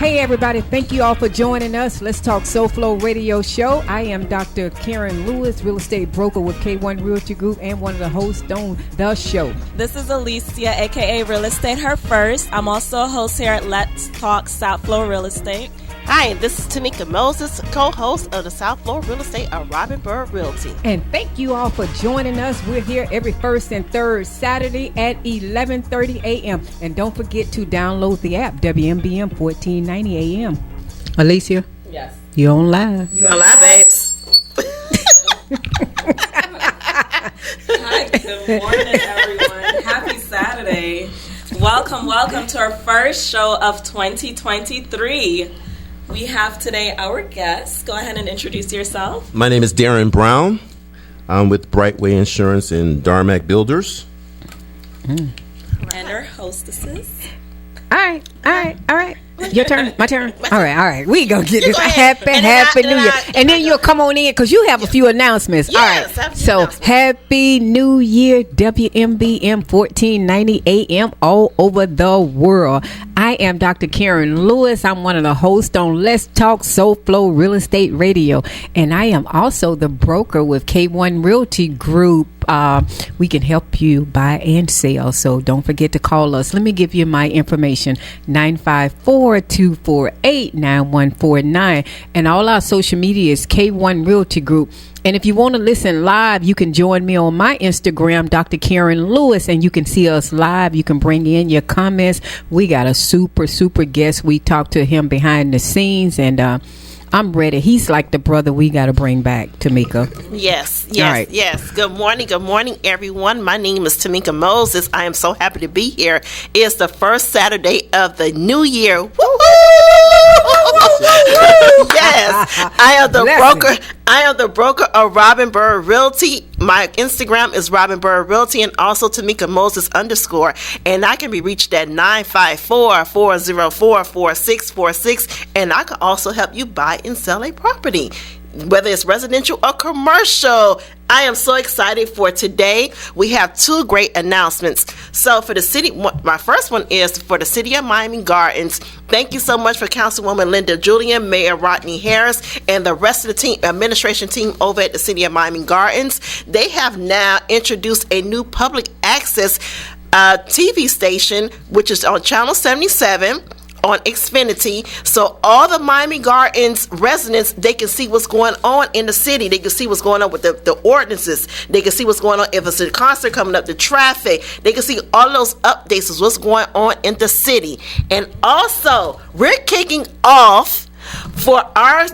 Hey everybody, thank you all for joining us. Let's Talk SoFlo Radio Show. I am Dr. Karen Lewis, real estate broker with K1 Realty Group and one of the hosts on the show. This is Alicia, aka Real Estate Her First. I'm also a host here at Let's Talk South Florida Real Estate. Hi, this is Tamika Moses, co-host of the South Florida Real Estate of Robin Bird Realty. And thank you all for joining us. We're here every first and third Saturday at 11:30 a.m. And don't forget to download the app, WMBM 1490 AM. Alicia? Yes. You're on live. You on live, babes? Hi, good morning, everyone. Happy Saturday. Welcome to our first show of 2023. We have today our guest. Go ahead and introduce yourself. My name is Darrin Brown. I'm with Brightway Insurance and Darmac Builders. And our hostesses. All right. Your turn, my turn. All right. We gonna get this. Go ahead. Happy New Year, and then you'll come on in because you have a few announcements. Yes, all right. So Happy New Year, WMBM 1490 AM all over the world. I am Dr. Karen Lewis. I'm one of the hosts on Let's Talk SoFlo Real Estate Radio, and I am also the broker with K1 Realty Group. We can help you buy and sell, so don't forget to call us. Let me give you my information: 954-248-9149, and all our social media is K1 Realty Group. And if you want to listen live, you can join me on my Instagram, Dr. Karen Lewis, and you can see us live. You can bring in your comments. We got a super guest. We talked to him behind the scenes, and I'm ready. He's like the brother we got to bring back, Tamika. Yes. Right. Yes. Good morning, everyone. My name is Tamika Moses. I am so happy to be here. It's the first Saturday of the new year. Woo-hoo! Yes, I am the broker. I am the broker of Robin Bird Realty. My Instagram is Robin Bird Realty and also Tamika Moses _ and I can be reached at 954-404-4646, and I can also help you buy and sell a property, whether it's residential or commercial. I am so excited for today. We have two great announcements. So for the city, my first one is for the city of Miami Gardens. Thank you so much for Councilwoman Linda Julian, Mayor Rodney Harris, and the rest of the team, administration team over at the city of Miami Gardens. They have now introduced a new public access TV station, which is on Channel 77. On Xfinity, so all the Miami Gardens residents, they can see what's going on in the city. They can see what's going on with the ordinances. They can see what's going on if it's a concert coming up, the traffic. They can see all those updates of what's going on in the city. And also, we're kicking off for our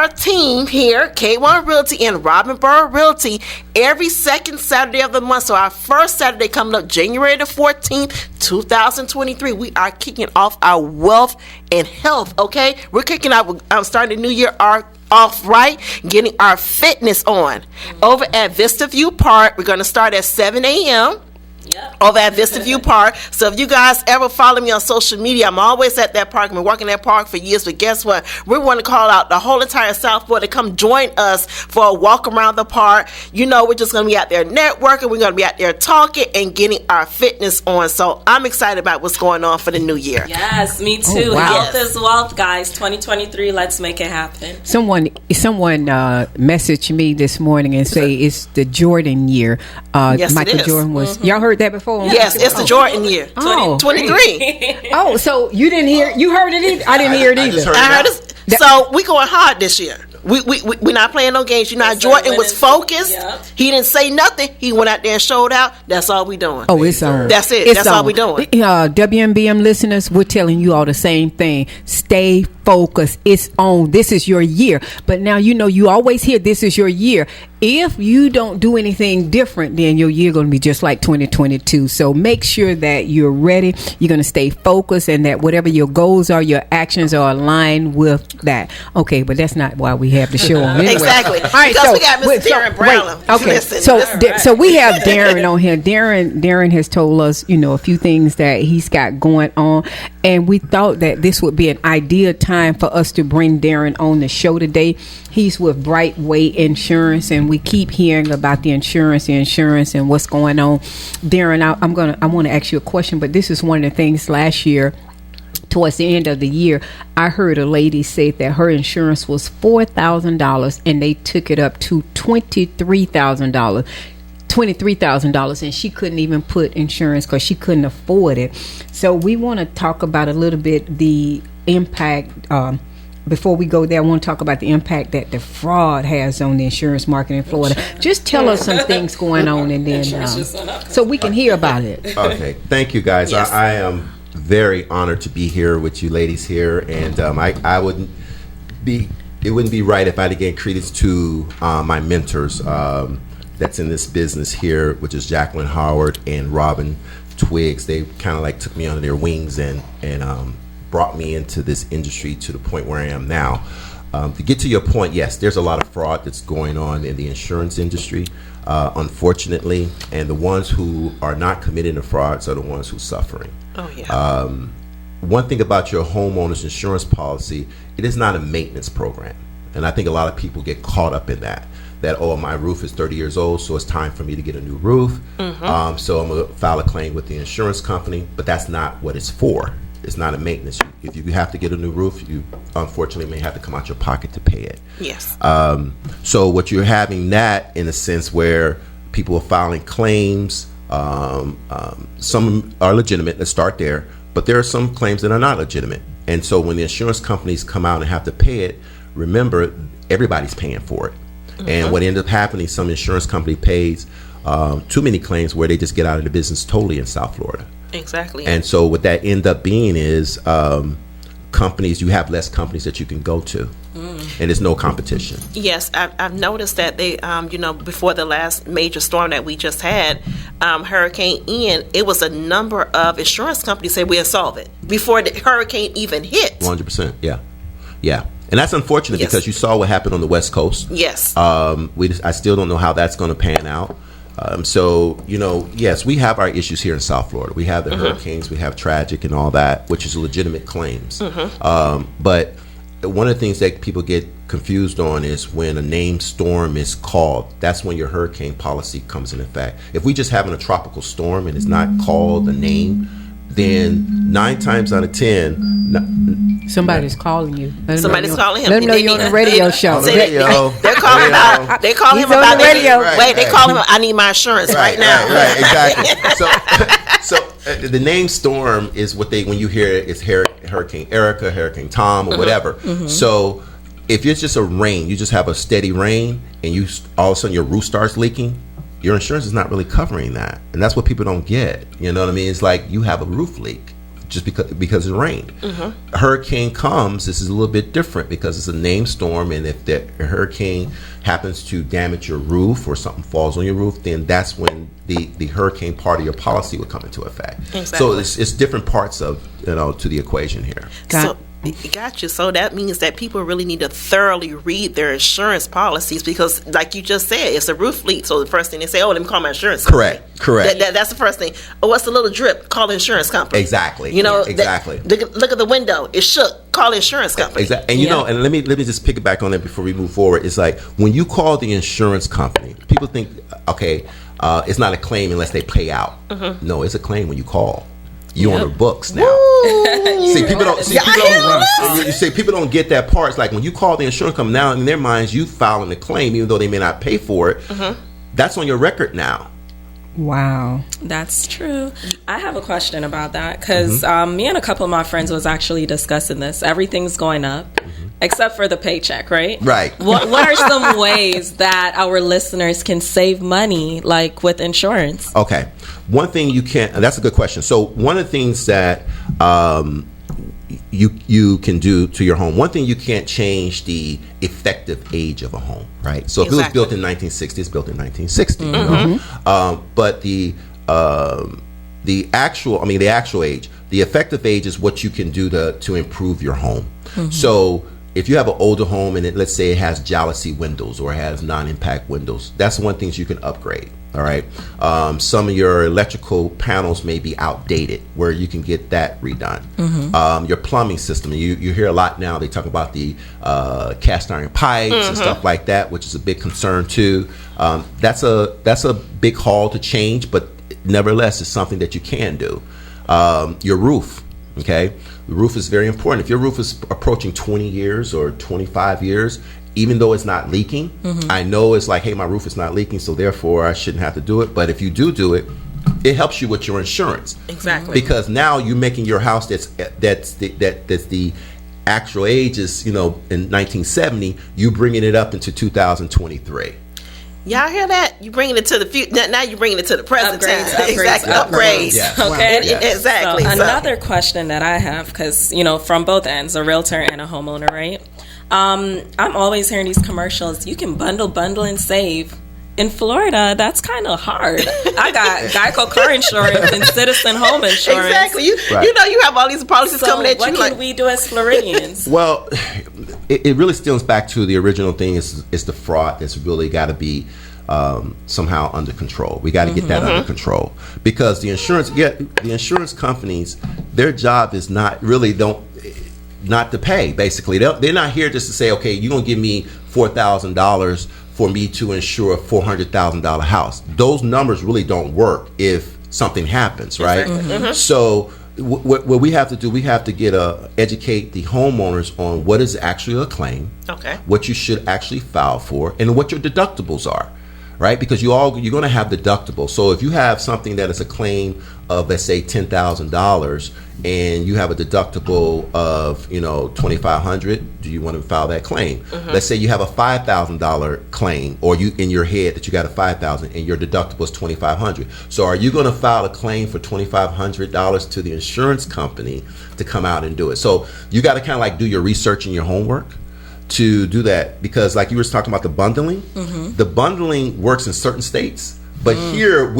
team here, K1 Realty and Robin Bird Realty, every second Saturday of the month. So our first Saturday coming up, January the 14th, 2023, we are kicking off our wealth and health, okay? We're kicking off, starting the new year off right, getting our fitness on. Over at Vista View Park, we're going to start at 7 a.m., Yep. over at Vista View Park. So if you guys ever follow me on social media, I'm always at that park. I've been working that park for years, but guess what? We want to call out the whole entire South Florida to come join us for a walk around the park. You know, we're just going to be out there networking. We're going to be out there talking and getting our fitness on. So I'm excited about what's going on for the new year. Yes, me too. Oh, wow. Health is wealth, guys. 2023, let's make it happen. Someone messaged me this morning and say it's the Jordan year. Yes, Michael Jordan was. Y'all heard that before? Yes, it's the Jordan year. 23. Oh, so you didn't hear? You heard it either? I didn't hear it either. I heard it. So we going hard this year. We're not playing no games. You know, Jordan was focused. Yep. He didn't say nothing. He went out there and showed out. That's all we doing. Oh, it's on. That's it. That's all we doing. WMBM listeners, we're telling you all the same thing. Stay focused. It's on. This is your year. But now, you know, you always hear this is your year. If you don't do anything different, then your year going to be just like 2022. So make sure that you're ready. You're going to stay focused, and that whatever your goals are, your actions are aligned with that. Okay, but that's not why we have the show on. Anyway. Exactly. All right, because we got Mr. Darrin Brown. Okay, so we have Darrin on here. Darrin has told us, you know, a few things that he's got going on, and we thought that this would be an ideal time for us to bring Darrin on the show today. He's with Brightway Insurance, and we keep hearing about the insurance and what's going on. Darrin, I want to ask you a question, but this is one of the things last year towards the end of the year, I heard a lady say that her insurance was $4,000 and they took it up to $23,000, and she couldn't even put insurance because she couldn't afford it. So we want to talk about a little bit the impact. Before we go there, I want to talk about the impact that the fraud has on the insurance market in Florida. Just tell us some things going on, and then so we can hear about it. Okay, thank you guys. Yes. I am very honored to be here with you ladies here, and I wouldn't be. It wouldn't be right if I didn't give credence to my mentors that's in this business here, which is Jacqueline Howard and Robin Twiggs. They kind of like took me under their wings and brought me into this industry to the point where I am now. To get to your point, yes, there's a lot of fraud that's going on in the insurance industry, unfortunately, and the ones who are not committing the frauds are the ones who are suffering. Oh, yeah. One thing about your homeowner's insurance policy, it is not a maintenance program. And I think a lot of people get caught up in that, oh, my roof is 30 years old, so it's time for me to get a new roof. So I'm going to file a claim with the insurance company, but that's not what it's for. It's not a maintenance. If you have to get a new roof, you unfortunately may have to come out your pocket to pay it. Yes. So what you're having that in a sense where people are filing claims, some are legitimate, let's start there, but there are some claims that are not legitimate. And so when the insurance companies come out and have to pay it, remember, everybody's paying for it. And what ends up happening, some insurance company pays too many claims where they just get out of the business totally in South Florida. Exactly. And so what that end up being is companies, you have less companies that you can go to, and there's no competition. Yes, I've noticed that they, before the last major storm that we just had, Hurricane Ian, it was a number of insurance companies said we're insolvent before the hurricane even hit. 100%, yeah. And that's unfortunate because you saw what happened on the West Coast. Yes. I still don't know how that's going to pan out. So, yes, we have our issues here in South Florida. We have the hurricanes, we have tragic and all that, which is legitimate claims. But one of the things that people get confused on is when a named storm is called, that's when your hurricane policy comes in effect. If we just having a tropical storm and it's not called a name, then 9 times out of 10, somebody's calling you. Somebody's calling him. Let them know you're on the radio show. They're calling about. They call him about the radio. They call him. I need my insurance right now. Right, exactly. So the name storm is what when you hear it, it's Hurricane Erica, Hurricane Tom, or whatever. So if it's just a rain, you just have a steady rain, and you all of a sudden your roof starts leaking, your insurance is not really covering that, and that's what people don't get. You know what I mean? It's like you have a roof leak just because it rained. A hurricane comes, this is a little bit different because it's a named storm, and if the hurricane happens to damage your roof or something falls on your roof, then that's when the hurricane part of your policy would come into effect. Exactly. So it's different parts of to the equation here. Got you. So that means that people really need to thoroughly read their insurance policies because, like you just said, it's a roof leak. So the first thing they say, let me call my insurance company. Correct. That's the first thing. Oh, what's the little drip? Call the insurance company. Exactly. Exactly. Look at the window. It shook. Call the insurance company. Exactly. And and let me just pick it back on that before we move forward. It's like when you call the insurance company, people think, okay, it's not a claim unless they pay out. No, it's a claim when you call. You on the books now. People don't get that part. It's like when you call the insurance company now, in their minds, you filing a claim, even though they may not pay for it. That's on your record now. Wow. That's true. I have a question about that because me and a couple of my friends was actually discussing this. Everything's going up. Except for the paycheck, right? Right. What are some ways that our listeners can save money, like with insurance? Okay. One thing you can't, that's a good question. So one of the things that you can do to your home, one thing you can't change the effective age of a home, right? So if it was built in 1960, it's built in 1960. But the actual age, the effective age is what you can do to improve your home. So if you have an older home and let's say it has jalousie windows or it has non-impact windows, that's one thing you can upgrade. All right. Some of your electrical panels may be outdated where you can get that redone. Your plumbing system, you hear a lot now, they talk about the cast iron pipes and stuff like that, which is a big concern too. That's a big haul to change, but nevertheless, it's something that you can do. Your roof. Okay. The roof is very important. If your roof is approaching 20 years or 25 years, even though it's not leaking, I know it's like, hey, my roof is not leaking, so therefore I shouldn't have to do it. But if you do it, it helps you with your insurance. Exactly. Because now you're making your house that's the actual age is, in 1970, you bringing it up into 2023. Y'all hear that? You bringing it to the future. Now you bringing it to the present time. Upgrades. Upgrades. Yes. Okay. Yes. Exactly. So another question that I have, because from both ends, a realtor and a homeowner, right? I'm always hearing these commercials. You can bundle and save. In Florida, that's kind of hard. I got Geico car insurance and Citizen home insurance. Exactly. You have all these policies coming at you. What can we do as Floridians? Well, it really stems back to the original thing. Is the fraud that's really got to be somehow under control. We got to get that under control, because the insurance companies, their job is not to pay. Basically, they're not here just to say, okay, you're gonna give me $4,000 for me to insure a $400,000 house. Those numbers really don't work if something happens, right? So what we have to do, we have to educate the homeowners on what is actually a claim, what you should actually file for, and what your deductibles are, right? Because you're going to have deductibles. So if you have something that is a claim of, let's say, $10,000, and you have a deductible of $2,500, do you want to file that claim? Let's say you have a $5,000 claim, or you in your head that you got a $5,000 and your deductible is $2,500. So are you going to file a claim for $2,500 to the insurance company to come out and do it? So you got to kind of like do your research and your homework to do that, because like you were talking about the bundling, the bundling works in certain states, but here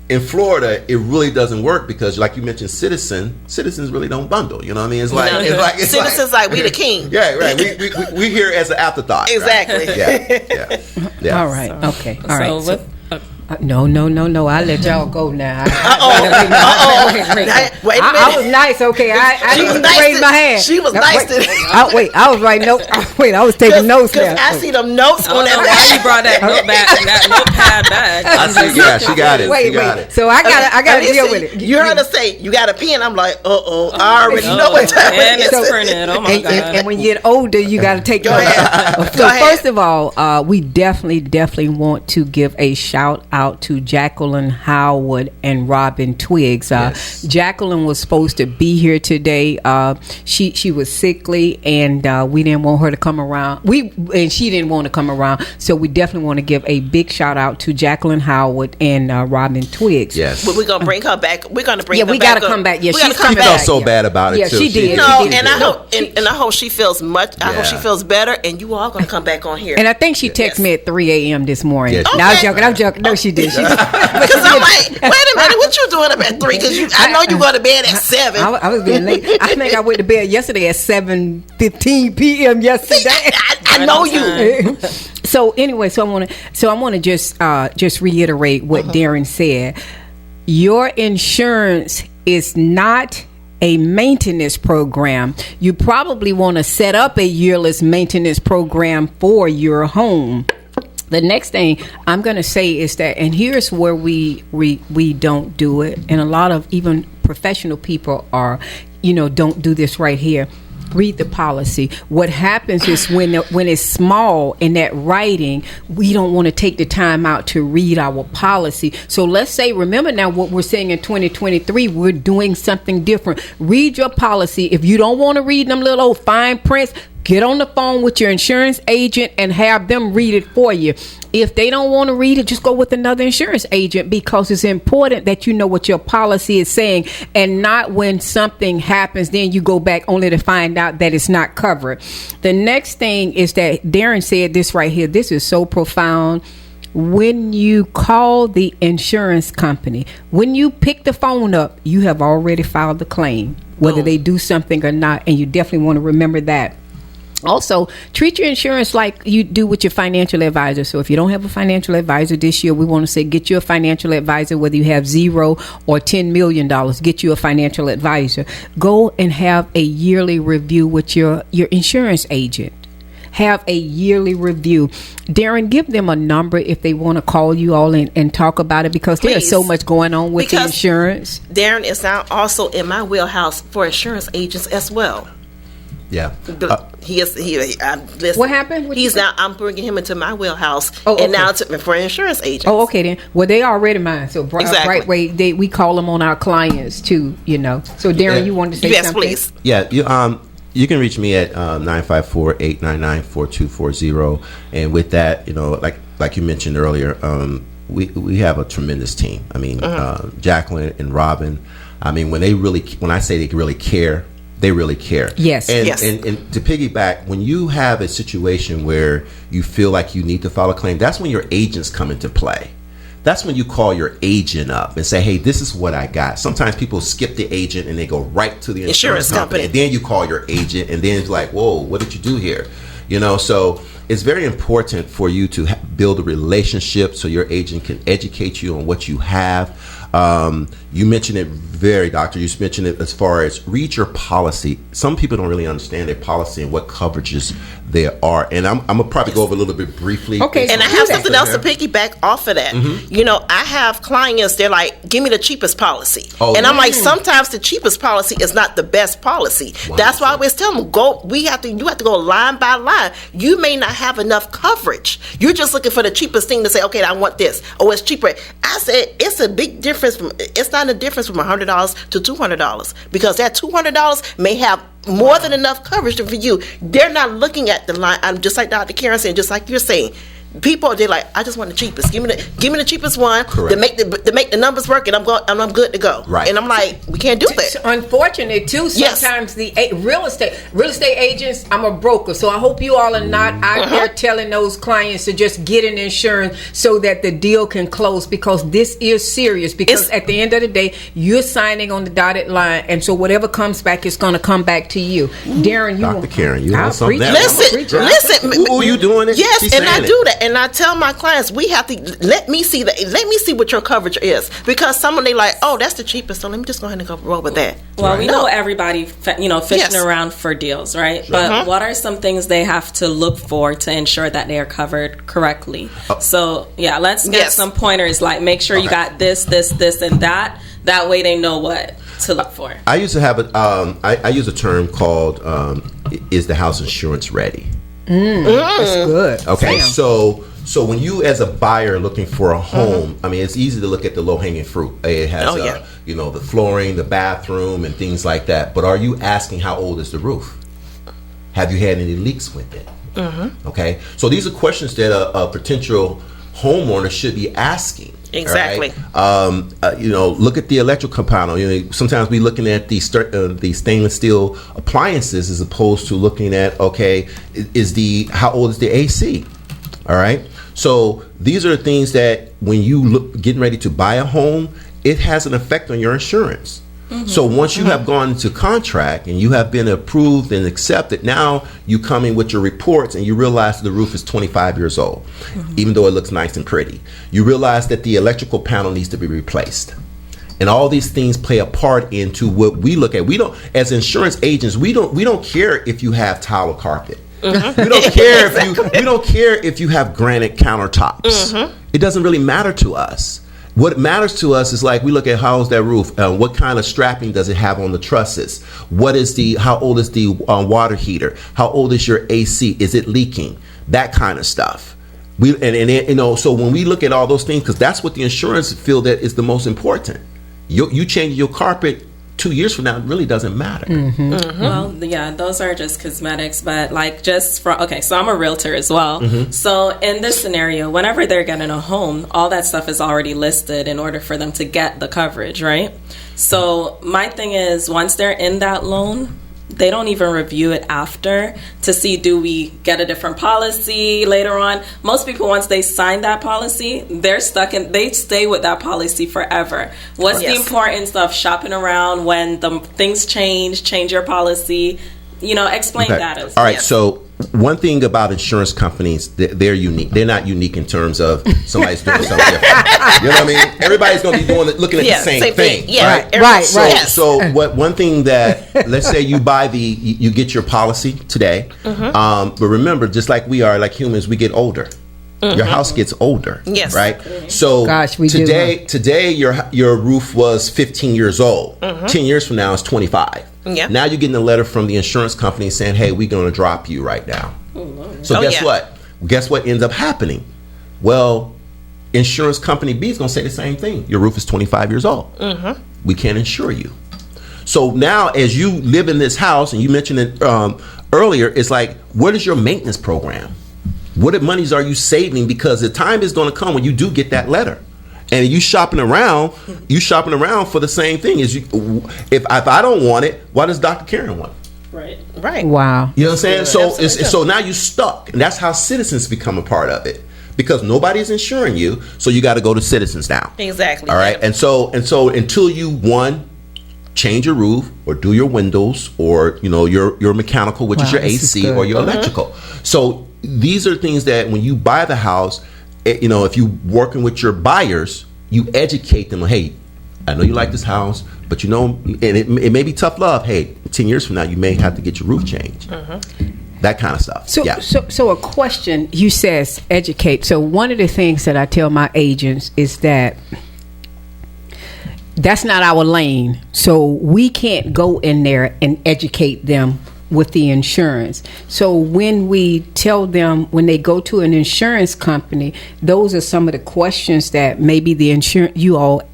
in Florida, it really doesn't work, because, like you mentioned, citizens really don't bundle. You know what I mean? It's like citizens like we the king. Yeah, right. We here as an afterthought. Exactly. Right? Yeah. All right. Okay. All right. So No. I'll let y'all go now. Wait a minute. I was nice, okay. I didn't even raise my hand. She was nice to I was writing notes. I was taking notes now. I see them notes on that. Why you brought that notepad back? I see. Yeah, she got it. Wait. So I got to deal with it. You heard her say you got a pen. I'm like, I already know what time And it it's is. printed. Oh my God. And when you get older, you got to take notes. So first of all, we definitely want to give a shout out to Jacqueline Howard and Robin Twiggs. Jacqueline was supposed to be here today. She was sickly, and we didn't want her to come around. She didn't want to come around. So we definitely want to give a big shout out to Jacqueline Howard and Robin Twiggs. Yes. But we're gonna bring her back. We're gonna bring her back. We got to come back. Yeah, she's coming She felt back. so bad about it. Yeah, too. she did. And I hope she feels much. I hope she feels better. And you all gonna come back on here. And I think she texted me at 3 a.m. this morning. Yes. No, I'm joking. No, she did. Because I'm like, wait a minute, what you doing up at 3? Because I know you go to bed at 7. I was being late. I think I went to bed yesterday at 7:15 p.m. yesterday. I know you. So anyway, I want to just reiterate what Darrin said. Your insurance is not a maintenance program. You probably want to set up a yearless maintenance program for your home. The next thing I'm going to say is that, and here's where we don't do it, and a lot of even professional people don't do this right here. Read the policy. What happens is when it's small in that writing, we don't want to take the time out to read our policy. So let's say, remember now what we're saying in 2023, we're doing something different. Read your policy. If you don't want to read them little old fine prints, get on the phone with your insurance agent and have them read it for you. If they don't want to read it, just go with another insurance agent, because it's important that you know what your policy is saying, and not when something happens, then you go back only to find out that it's not covered. The next thing is that Darrin said this right here. This is so profound. When you call the insurance company, when you pick the phone up, you have already filed the claim, whether they do something or not, and you definitely want to remember that. Also, treat your insurance like you do with your financial advisor. So if you don't have a financial advisor this year, we want to say get you a financial advisor, whether you have $0 or $10 million, get you a financial advisor. Go and have a yearly review with your insurance agent. have a yearly review. Darrin, give them a number if they want to call you all and talk about it, because there's so much going on with the insurance. Darrin is now also in my wheelhouse for insurance agents as well. Yeah. Listen, what happened? I'm bringing him into my wheelhouse, okay. And now it's for insurance agents. Oh, okay then. Well, they already mine. So Exactly. Brightway, we call them on our clients too. So Darrin, you wanted to say something? Yes, please. Yeah. You can reach me at 954-899-4240, and with that, like you mentioned earlier, we have a tremendous team. I mean, Jacqueline and Robin. I mean, when I say they really care, they really care. Yes. And to piggyback, when you have a situation where you feel like you need to file a claim, that's when your agents come into play. That's when you call your agent up and say, hey, this is what I got. Sometimes people skip the agent and they go right to the insurance company. And then you call your agent, and then it's like, whoa, what did you do here? So it's very important for you to build a relationship so your agent can educate you on what you have. You mentioned it Doctor, you mentioned it as far as read your policy. Some people don't really understand their policy and what coverages there are. And I'm going to probably go over a little bit briefly. Okay. And I have something else to piggyback off of that. Mm-hmm. I have clients, they're like, give me the cheapest policy. Oh, and I'm like, sometimes the cheapest policy is not the best policy. 100%. That's why I always tell them, you have to go line by line. You may not have enough coverage. You're just looking for the cheapest thing to say, okay, I want this. Oh, it's cheaper. I said, it's a big difference. It's not a difference from $100 to $200, because that $200 may have more than enough coverage for you. They're not looking at the line. I'm just like Dr. Karen said, just like you're saying. People, they're like, I just want the cheapest. Give me the cheapest one. Correct. to make the numbers work, and I'm good to go. Right. And I'm like, we can't do that. It's unfortunate too. Sometimes the real estate agents. I'm a broker, so I hope you all are not out there telling those clients to just get an insurance so that the deal can close, because this is serious. Because at the end of the day, you're signing on the dotted line, and so whatever comes back is going to come back to you. Darrin, Dr. Karen, you have something. Listen. Ooh, you doing it? Yes, and I do that. And I tell my clients, we have to let me see what your coverage is, because someone they like, oh, that's the cheapest, so let me just go ahead and go roll with that. Well, we know everybody, fishing around for deals, right? Sure. But what are some things they have to look for to ensure that they are covered correctly? So, let's get some pointers. Like, make sure you got this, and that. That way, they know what to look for. I used to have I use a term called "Is the house insurance ready?" That's good. Okay, Damn. so when you as a buyer looking for a home, I mean, it's easy to look at the low hanging fruit. It has the flooring, the bathroom, and things like that. But are you asking how old is the roof? Have you had any leaks with it? Okay, so these are questions that a potential homeowner should be asking. Exactly. Right? Look at the electrical panel. Sometimes we looking at the stainless steel appliances as opposed to looking at, okay, how old is the AC? All right. So these are the things that when you getting ready to buy a home, it has an effect on your insurance. So once you have gone into contract and you have been approved and accepted, now you come in with your reports and you realize the roof is 25 years old, even though it looks nice and pretty. You realize that the electrical panel needs to be replaced. And all these things play a part into what we look at. We don't, as insurance agents, we don't care if you have tile or carpet. We don't care if you have granite countertops. It doesn't really matter to us. What matters to us is, like, we look at how's that roof, what kind of strapping does it have on the trusses, how old is the water heater, how old is your AC, is it leaking, that kind of stuff. So when we look at all those things, because that's what the insurance feel that is the most important. You change your carpet 2 years from now, it really doesn't matter. Well, those are just cosmetics, but so I'm a realtor as well. So in this scenario, whenever they're getting a home, all that stuff is already listed in order for them to get the coverage, right? So my thing is, once they're in that loan, they don't even review it after to see, do we get a different policy later on? Most people, once they sign that policy, they're stuck in, they stay with that policy forever. What's the importance of shopping around when the things change your policy? Explain that as all right. So one thing about insurance companies, they're unique. They're not unique in terms of somebody's doing something different. You know what I mean? Everybody's going to be looking at the same thing. Yeah, right. So one thing that, let's say you buy you get your policy today, but remember, just like we are, like humans, we get older. Your house gets older, right? So today your roof was 15 years old. 10 years from now, it's 25. Yeah. Now you're getting a letter from the insurance company saying, hey, we're going to drop you right now. So guess what? Guess what ends up happening? Well, insurance company B is going to say the same thing. Your roof is 25 years old. We can't insure you. So now as you live in this house, and you mentioned it earlier, it's like, what is your maintenance program? What monies are you saving? Because the time is going to come when you do get that letter. And you shopping around for the same thing. If I don't want it, why does Dr. Karen want it? Right. Wow. You know what I'm saying? So now you're stuck. And that's how citizens become a part of it. Because nobody's insuring you, so you got to go to Citizens now. Exactly. All right. And so until you change your roof or do your windows or your mechanical, which is your AC or your electrical. So these are things that when you buy the house, if you're working with your buyers, you educate them. Hey, I know you like this house, but and it may be tough love. Hey, 10 years from now, you may have to get your roof changed. That kind of stuff. So a question, you says educate. So one of the things that I tell my agents is that that's not our lane. So we can't go in there and educate them with the insurance. So when we tell them, when they go to an insurance company, those are some of the questions that maybe the insurance,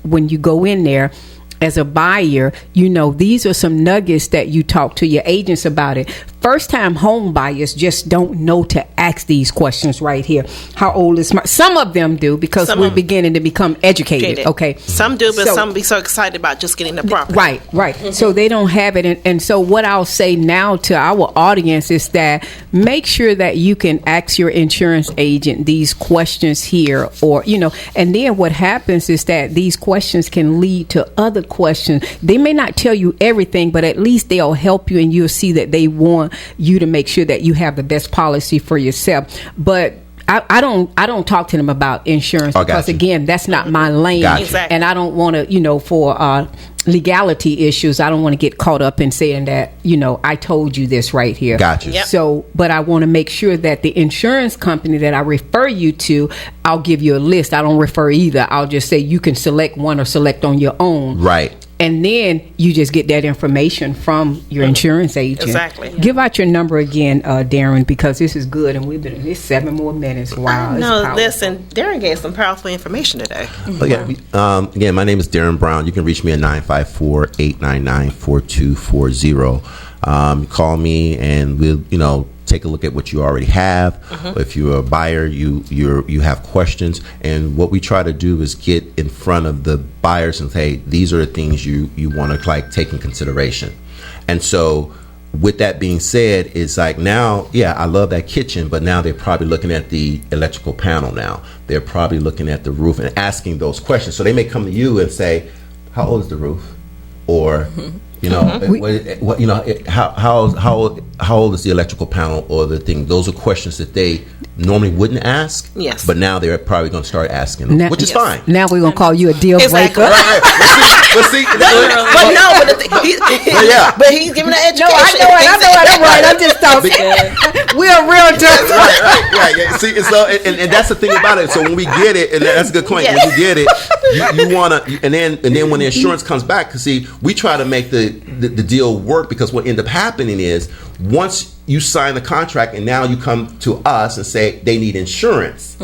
when you go in there as a buyer, these are some nuggets that you talk to your agents about it. First time home buyers just don't know to ask these questions right here. How old is some of them do, because we're beginning to become educated. Okay. Some do, but some be so excited about just getting the property. Right. So they don't have it. And so what I'll say now to our audience is that make sure that you can ask your insurance agent these questions here, or, and then what happens is that these questions can lead to other questions. They may not tell you everything, but at least they'll help you, and you'll see that they want you to make sure that you have the best policy for yourself. But I don't talk to them about insurance because again, that's not my lane. Exactly. And I don't want to, for legality issues, I don't want to get caught up in saying that, I told you this right here. Gotcha. Yep. So, but I want to make sure that the insurance company that I refer you to, I'll give you a list. I don't refer either. I'll just say you can select one or select on your own. Right. And then you just get that information from your insurance agent. Exactly. Give out your number again, Darrin, because this is good, and we've been in this 7 more minutes. Wow. No, listen, Darrin gave some powerful information today. Again, my name is Darrin Brown. You can reach me at 954-899-4240. Call me, and we'll take a look at what you already have. If you're a buyer, you have questions, and what we try to do is get in front of the buyers and say, hey, these are the things you want to take in consideration. And so with that being said, it's like now, I love that kitchen, but now they're probably looking at the electrical panel. Now they're probably looking at the roof and asking those questions. So they may come to you and say, how old is the roof? Or how old is the electrical panel or the thing? Those are questions that they normally wouldn't ask. Yes. But now they're probably going to start asking them, which is fine. Now we're going to call you a deal breaker. Right. But he's giving an education. No, I know it. I'm right. I'm just talking. We're a realtor. Right. Yeah. See, and that's the thing about it. So when we get it, and that's a good point. When you get it, you want to, and then when the insurance comes back, because see, we try to make the deal work, because what end up happening is once you sign the contract and now you come to us and say they need insurance.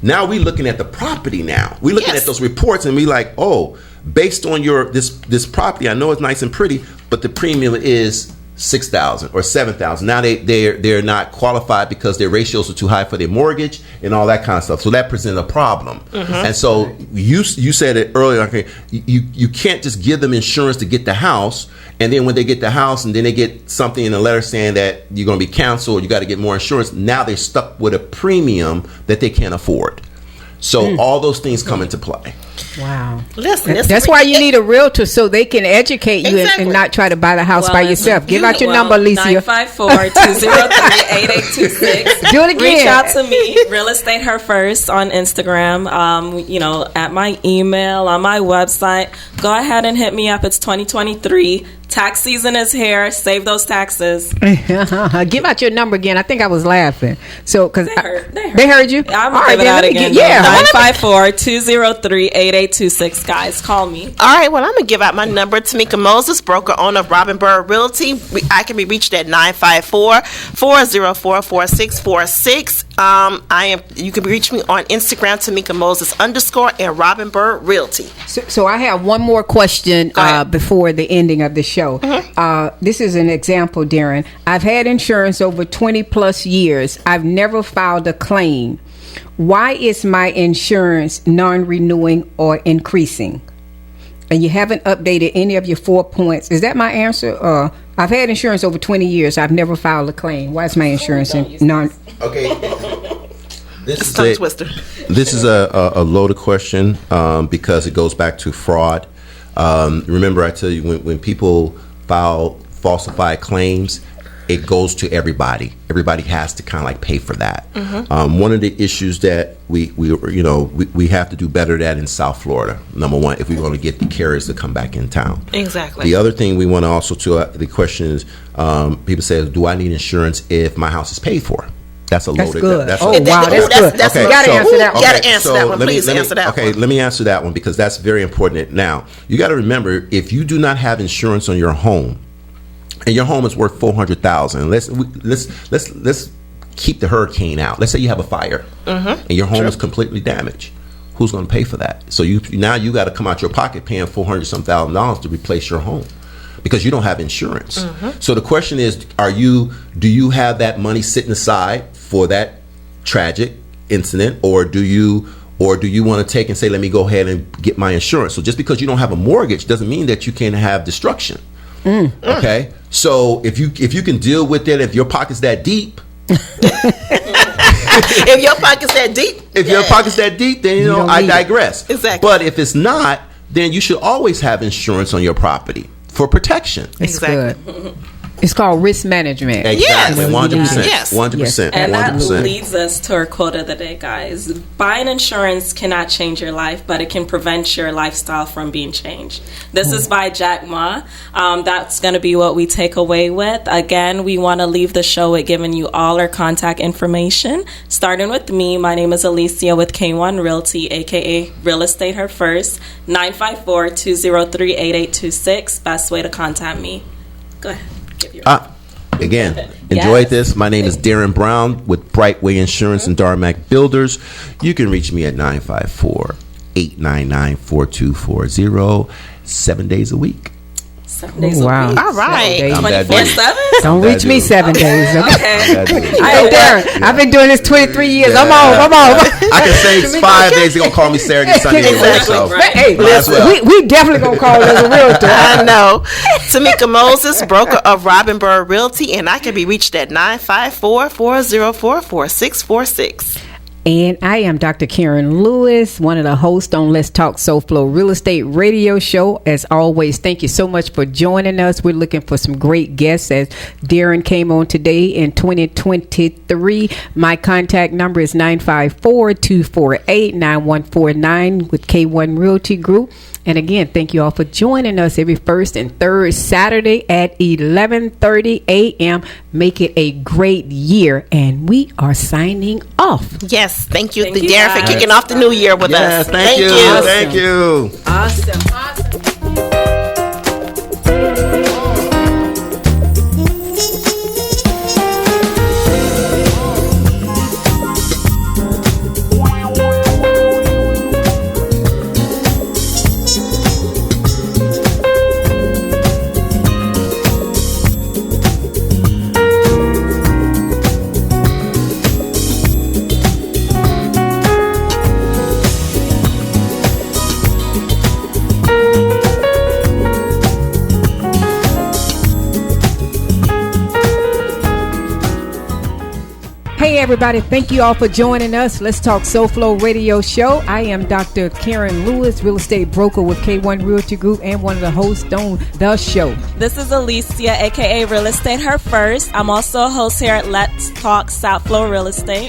Now we're looking at the property. Now we're looking at those reports and we like, oh, based on your this property, I know it's nice and pretty, but the premium is $6,000 or $7,000. Now they're not qualified because their ratios are too high for their mortgage and all that kind of stuff. So that presents a problem. And so you said it earlier. Okay, you can't just give them insurance to get the house, and then when they get the house and then they get something in a letter saying that you're going to be canceled, you got to get more insurance. Now they're stuck with a premium that they can't afford. So all those things come into play. Wow. Listen, That's why you need a realtor so they can educate you and not try to buy the house by yourself. Give out your number, Alicia. 954-203-8826. Do it again. Reach out to me, Real Estate Her First on Instagram, at my email, on my website. Go ahead and hit me up. It's 2023. Tax season is here. Save those taxes. Give out your number again. I think I was laughing. So, because they heard you. I'm going to give it out again. Yeah. 954-203-8826. Guys, call me. All right. Well, I'm going to give out my number. Tamika Moses, broker owner of Robin Bird Realty. I can be reached at 954-404-4646. You can reach me on Instagram, Tamika Moses _ and Robin Bird Realty. So I have one more question before the ending of the show. This is an example, Darrin. I've had insurance over 20 plus years. I've never filed a claim. Why is my insurance non-renewing or increasing? And you haven't updated any of your 4 points. Is that my answer? I've had insurance over 20 years. I've never filed a claim. Why is my insurance non? Okay. This is a loaded question because it goes back to fraud. Remember, I tell you, when people file falsified claims, it goes to everybody. Everybody has to kind of like pay for that. One of the issues that we have to do better at in South Florida. Number one, if we're going to get the carriers to come back in town. Exactly. The other thing we want to also the question is, people say, do I need insurance if my house is paid for? That's a loaded. That's good. That's that's good. You got to answer that one. You got to answer that one. Please answer that one. Okay, let me answer that one because that's very important. Now, you got to remember, if you do not have insurance on your home, and your home is worth $400,000, let's keep the hurricane out. Let's say you have a fire, and your home is completely damaged. Who's going to pay for that? So you got to come out your pocket paying $400,000 to replace your home, because you don't have insurance. So the question is, do you have that money sitting aside for that tragic incident, or do you want to take and say, let me go ahead and get my insurance? So just because you don't have a mortgage doesn't mean that you can't have destruction. Okay, so if you can deal with it, if your pocket's that deep, if your pocket's that deep, then I digress. Exactly. But if it's not, then you should always have insurance on your property for protection. Exactly. Good. It's called risk management. Exactly. 100%. Yes. 100%. And 100%. that leads us to our quote of the day, guys. Buying insurance cannot change your life, but it can prevent your lifestyle from being changed. This is by Jack Ma. That's going to be what we take away with. Again, we want to leave the show with giving you all our contact information. Starting with me, my name is Alicia with K1 Realty, a.k.a. Real Estate Her First, 954-203-8826. Best way to contact me. Go ahead. Again, enjoyed this. My name is Darrin Brown with Brightway Insurance and Darmac Builders. You can reach me at 954-899-4240, 7 days a week. 7 days a week. All right. 24/7? Don't reach me 7 days. Okay. Hey, Darrin, I've been doing this 23 years. I'm off. I can say 5 days. They're going to call me Saturday, Sunday. Exactly. So. Right. Hey, we definitely going to call as a realtor. I know. Tamika Moses, broker of Robin Bird Realty, and I can be reached at 954-404-4646. And I am Dr. Karen Lewis, one of the hosts on Let's Talk SoFlo Real Estate Radio Show. As always, thank you so much for joining us. We're looking for some great guests as Darrin came on today in 2023. My contact number is 954-248-9149 with K1 Realty Group. And again, thank you all for joining us every first and third Saturday at 11:30 a.m. Make it a great year. And we are signing off. Yes, thank you, Darrin, for kicking off the new year with us. Thank you. Awesome. Thank you. Awesome. Hey everybody, thank you all for joining us. Let's talk SoFlo Radio Show. I am Dr. Karen Lewis, real estate broker with K1 Realty Group and one of the hosts on the show. This is Alicia, aka Real Estate Her First. I'm also a host here at Let's Talk South Flow Real Estate.